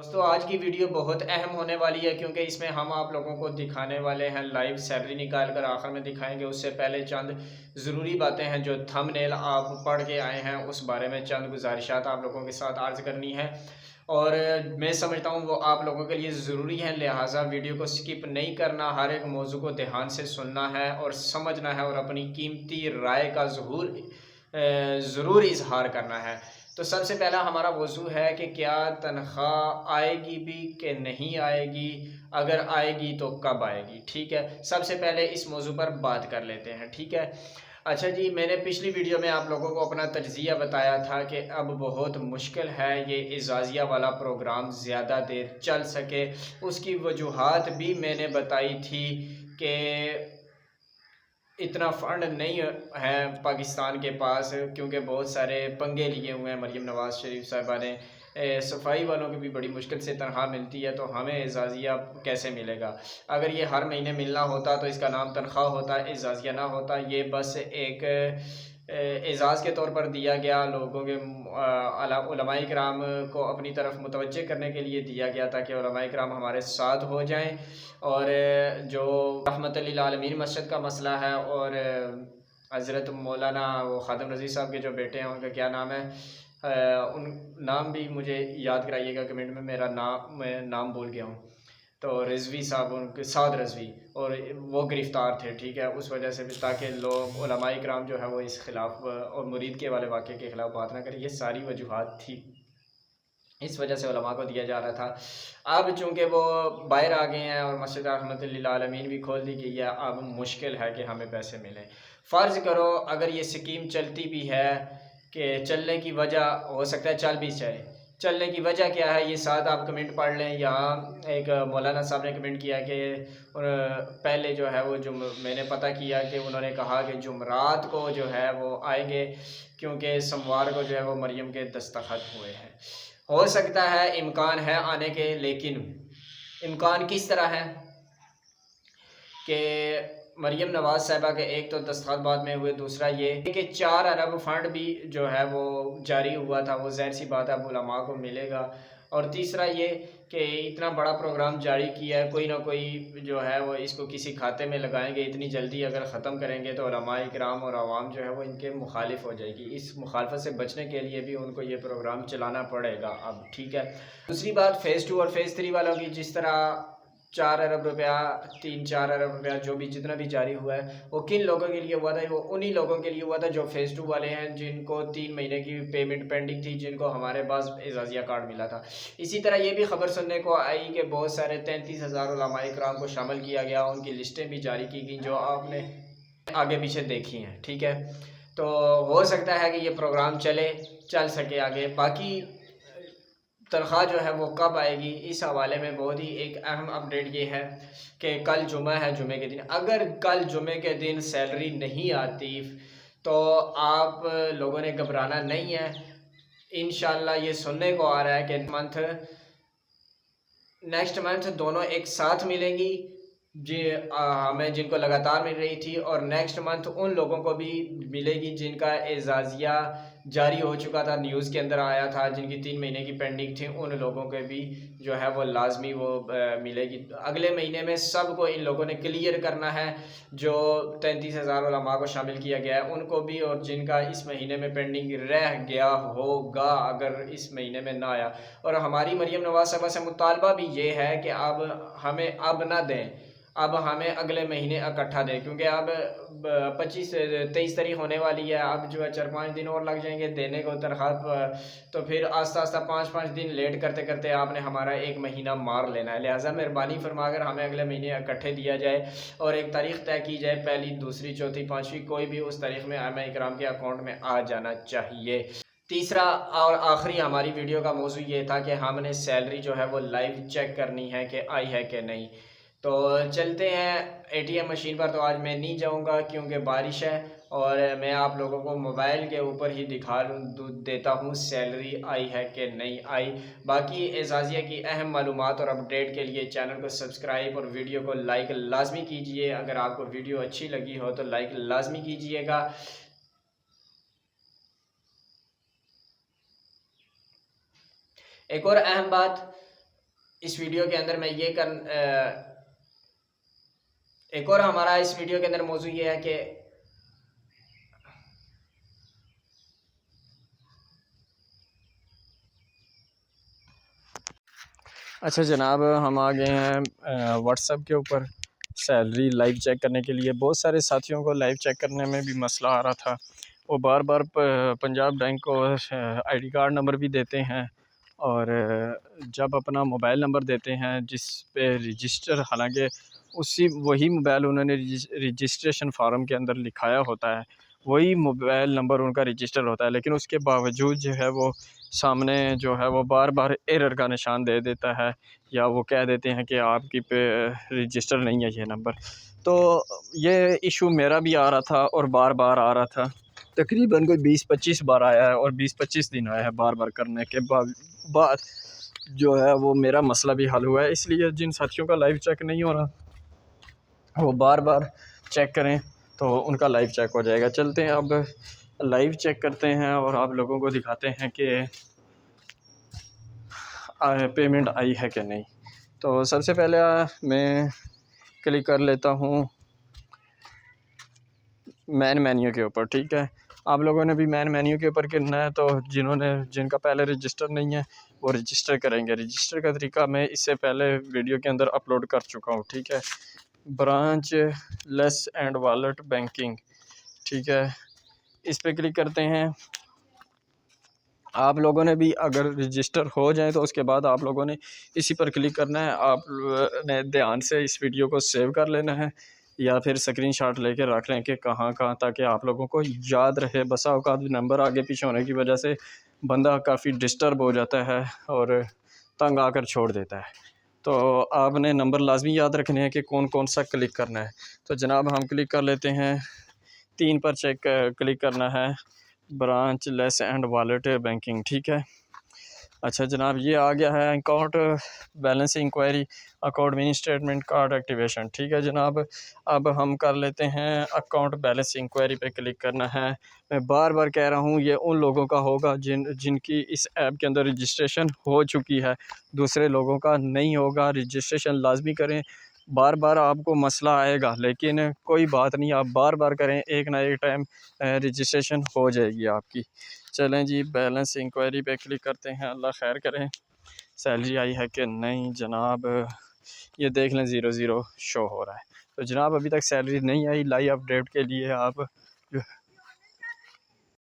दोस्तों आज की वीडियो बहुत अहम होने वाली है क्योंकि इसमें हम आप लोगों को दिखाने वाले हैं लाइव सैलरी निकाल कर आखिर में दिखाएंगे। उससे पहले चंद ज़रूरी बातें हैं जो थंबनेल आप पढ़ के आए हैं उस बारे में चंद गुजारिशात आप लोगों के साथ अर्ज़ करनी है और मैं समझता हूँ वो आप लोगों के लिए ज़रूरी है, लिहाजा वीडियो को स्किप नहीं करना, हर एक मौजू को ध्यान से सुनना है और समझना है और अपनी कीमती राय का ज़रूर इजहार करना है। तो सबसे पहला हमारा वजू है कि क्या तनख्वाह आएगी भी कि नहीं आएगी, अगर आएगी तो कब आएगी। ठीक है, सबसे पहले इस मौजू पर बात कर लेते हैं। ठीक है, अच्छा जी, मैंने पिछली वीडियो में आप लोगों को अपना तज्ज़िया बताया था कि अब बहुत मुश्किल है ये एजाज़िया वाला प्रोग्राम ज़्यादा देर चल सके। उसकी वजूहात भी मैंने बताई थी कि इतना फ़ंड नहीं है पाकिस्तान के पास, क्योंकि बहुत सारे पंगे लिए हुए हैं मरीम नवाज़ शरीफ साहिबा ने। सफाई वालों की भी बड़ी मुश्किल से तनख्वाह मिलती है, तो हमें एजाज़िया कैसे मिलेगा। अगर ये हर महीने मिलना होता तो इसका नाम तनख्वाह होता, एजाज़िया ना होता। ये बस एक एज़ाज़ के तौर पर दिया गया, लोगों के उलमाए किराम को अपनी तरफ मुतवज्जे करने के लिए दिया गया ताकि उलमाए किराम हमारे साथ हो जाएं। और जो रहमतुल लिल आलमीन मस्जिद का मसला है और हज़रत मौलाना वो ख़ादम रज़ी साहब के जो बेटे हैं उनका क्या नाम है, उन नाम भी मुझे याद कराइएगा कमेंट में, मेरा नाम मैं नाम भूल गया हूँ। तो रिजवी साहब, उनके साद रिजवी, और वो गिरफ़्तार थे। ठीक है, उस वजह से भी ताकि लोग उलमाए किराम जो है वो इस खिलाफ़ और मुरीद के वाले वाक़े के ख़िलाफ़ बात ना करें। ये सारी वजूहात थी, इस वजह से उलमा को दिया जा रहा था। अब चूँकि वो बाहर आ गए हैं और मस्जिद रहमतुल लिल आलमीन भी खोल दी गई है, अब मुश्किल है कि हमें पैसे मिलें। फ़र्ज़ करो अगर ये स्कीम चलती भी है, कि चलने की वजह हो सकता है चल भी जाए, चलने की वजह क्या है ये साथ आप कमेंट पढ़ लें। यहाँ एक मौलाना साहब ने कमेंट किया कि पहले जो है वो मैंने पता किया कि उन्होंने कहा कि जुमरात को जो है वो आएंगे, क्योंकि सोमवार को जो है वो मरियम के दस्तखत हुए हैं। हो सकता है, इम्कान है आने के, लेकिन इम्कान किस तरह है कि मरियम नवाज़ साहिबा के एक तो दस्तखत बाद में हुए, दूसरा ये कि 4 अरब फ़ंड भी जो है वो जारी हुआ था, वो ज़ाहिर सी बात है अब उलमा को मिलेगा। और तीसरा ये कि इतना बड़ा प्रोग्राम जारी किया है, कोई ना कोई जो है वो इसको किसी खाते में लगाएंगे। इतनी जल्दी अगर ख़त्म करेंगे तो उलमाए किराम और आवाम जो है वो इनके मुखालिफ हो जाएगी। इस मुखालफत से बचने के लिए भी उनको ये प्रोग्राम चलाना पड़ेगा अब। ठीक है, दूसरी बात फ़ेज़ 2 और फ़ेज़ 3 वालों की, जिस तरह 4 अरब रुपया, 3-4 अरब रुपया जो भी जितना भी जारी हुआ है, वो किन लोगों के लिए हुआ था? वो उन्हीं लोगों के लिए हुआ था जो फ़ेज़ 2 वाले हैं, जिनको 3 महीने की पेमेंट पेंडिंग थी, जिनको हमारे पास एजाज़िया कार्ड मिला था। इसी तरह ये भी खबर सुनने को आई कि बहुत सारे 33,000 उलमाए किराम को शामिल किया गया, उनकी लिस्टें भी जारी की गई जो आपने आगे पीछे देखी हैं। ठीक है, तो हो सकता है कि ये प्रोग्राम चल सके आगे। बाकी तनख्वाह जो है वो कब आएगी, इस हवाले में बहुत ही एक अहम अपडेट ये है कि कल जुमा है, जुमे के दिन अगर कल जुमे के दिन सैलरी नहीं आती तो आप लोगों ने घबराना नहीं है। इंशाल्लाह ये सुनने को आ रहा है कि नेक्स्ट मंथ दोनों एक साथ मिलेंगी, जी हमें जिनको लगातार मिल रही थी, और नेक्स्ट मंथ उन लोगों को भी मिलेगी जिनका एजाज़िया जारी हो चुका था, न्यूज़ के अंदर आया था, जिनकी 3 महीने की पेंडिंग थी, उन लोगों के भी जो है वो लाजमी वो मिलेगी। अगले महीने में सबको इन लोगों ने क्लियर करना है, जो 33,000 उलमा को शामिल किया गया है उनको भी, और जिनका इस महीने में पेंडिंग रह गया होगा अगर इस महीने में ना आया। और हमारी मरियम नवाज़ साहिबा से मुतालबा भी ये है कि अब हमें अब ना दें, अब हमें अगले महीने इकट्ठा दें, क्योंकि अब 25-23 तारीख होने वाली है। अब जो है 4-5 दिन और लग जाएंगे देने को तनख्वाह, तो फिर आस्ता आस्ता 5-5 दिन लेट करते करते आपने हमारा एक महीना मार लेना है। लिहाजा मेहरबानी फरमा कर हमें अगले महीने इकट्ठे दिया जाए और एक तारीख तय की जाए, पहली, दूसरी, चौथी, पाँचवीं, कोई भी उस तारीख में आमा इकराम के अकाउंट में आ जाना चाहिए। तीसरा और आखिरी हमारी वीडियो का मौजू ये था कि हमने सैलरी जो है वो लाइव चेक करनी है कि आई है कि नहीं। तो चलते हैं एटीएम मशीन पर। तो आज मैं नहीं जाऊंगा क्योंकि बारिश है, और मैं आप लोगों को मोबाइल के ऊपर ही दिखा देता हूँ सैलरी आई है कि नहीं आई। बाकी एजाज़िया की अहम मालूमात और अपडेट के लिए चैनल को सब्सक्राइब और वीडियो को लाइक लाजमी कीजिए। अगर आपको वीडियो अच्छी लगी हो तो लाइक लाजमी कीजिएगा। एक और अहम बात, اس ویڈیو کے اندر میں یہ ایک اور ہمارا اس ویڈیو کے اندر موضوع یہ ہے کہ اچھا جناب، ہم آ گئے ہیں واٹس ایپ کے اوپر سیلری لائیو چیک کرنے کے لیے۔ بہت سارے ساتھیوں کو لائیو چیک کرنے میں بھی مسئلہ آ رہا تھا، وہ بار بار پنجاب بینک کو آئی ڈی کارڈ نمبر بھی دیتے ہیں، اور جب اپنا موبائل نمبر دیتے ہیں جس پہ رجسٹر، حالانکہ وہی موبائل انہوں نے رجسٹریشن فارم کے اندر لکھایا ہوتا ہے، وہی موبائل نمبر ان کا رجسٹر ہوتا ہے، لیکن اس کے باوجود جو ہے وہ سامنے جو ہے وہ بار بار ایرر کا نشان دے دیتا ہے، یا وہ کہہ دیتے ہیں کہ آپ کی پہ رجسٹر نہیں ہے یہ نمبر۔ تو یہ ایشو میرا بھی آ رہا تھا اور بار بار آ رہا تھا، تقریباً کوئی 20-25 بار آیا ہے، اور 20-25 دن آیا ہے بار بار کرنے کے بعد جو ہے وہ میرا مسئلہ بھی حل ہوا ہے۔ اس لیے جن ساتھیوں کا لائیو چیک نہیں ہو رہا وہ بار بار چیک کریں تو ان کا لائیو چیک ہو جائے گا۔ چلتے ہیں اب لائیو چیک کرتے ہیں اور آپ لوگوں کو دکھاتے ہیں کہ پیمنٹ آئی ہے کہ نہیں۔ تو سب سے پہلے میں کلک کر لیتا ہوں مین مینیو کے اوپر، ٹھیک ہے۔ آپ لوگوں نے بھی مین مینیو کے اوپر کرنا ہے، تو جن کا پہلے رجسٹر نہیں ہے وہ رجسٹر کریں گے۔ رجسٹر کا طریقہ میں اس سے پہلے ویڈیو کے اندر اپلوڈ کر چکا ہوں، ٹھیک ہے۔ Branchless and wallet banking, ٹھیک ہے، اس پہ کلک کرتے ہیں۔ آپ لوگوں نے بھی اگر رجسٹر ہو جائیں تو اس کے بعد آپ لوگوں نے اسی پر کلک کرنا ہے۔ آپ نے دھیان سے اس ویڈیو کو سیو کر لینا ہے، یا پھر اسکرین شاٹ لے کے رکھ لیں کہ کہاں تاکہ آپ لوگوں کو یاد رہے۔ بسا اوقات نمبر آگے پیچھے ہونے کی وجہ سے بندہ کافی ڈسٹرب ہو جاتا ہے اور تنگ آ کر چھوڑ دیتا ہے۔ تو آپ نے نمبر لازمی یاد رکھنے ہیں کہ کون سا کلک کرنا ہے۔ تو جناب ہم کلک کر لیتے ہیں 3 پر کلک کرنا ہے، branchless and wallet banking, ٹھیک ہے۔ اچھا جناب، یہ آ گیا ہے account balance inquiry, account mini statement, card activation, ٹھیک ہے جناب۔ اب ہم کر لیتے ہیں اکاؤنٹ بیلنس انکوائری پہ کلک کرنا ہے۔ میں بار بار کہہ رہا ہوں یہ ان لوگوں کا ہوگا جن کی اس ایپ کے اندر رجسٹریشن ہو چکی ہے، دوسرے لوگوں کا نہیں ہوگا۔ رجسٹریشن لازمی کریں، بار بار آپ کو مسئلہ آئے گا لیکن کوئی بات نہیں، آپ بار بار کریں، ایک نہ ایک ٹائم رجسٹریشن ہو جائے گی آپ کی۔ چلیں جی، بیلنس انکوائری پہ کلک کرتے ہیں، اللہ خیر کریں۔ سیلری آئی ہے کہ نہیں جناب، یہ دیکھ لیں 00 شو ہو رہا ہے۔ تو جناب ابھی تک سیلری نہیں آئی، لائیو اپڈیٹ کے لیے آپ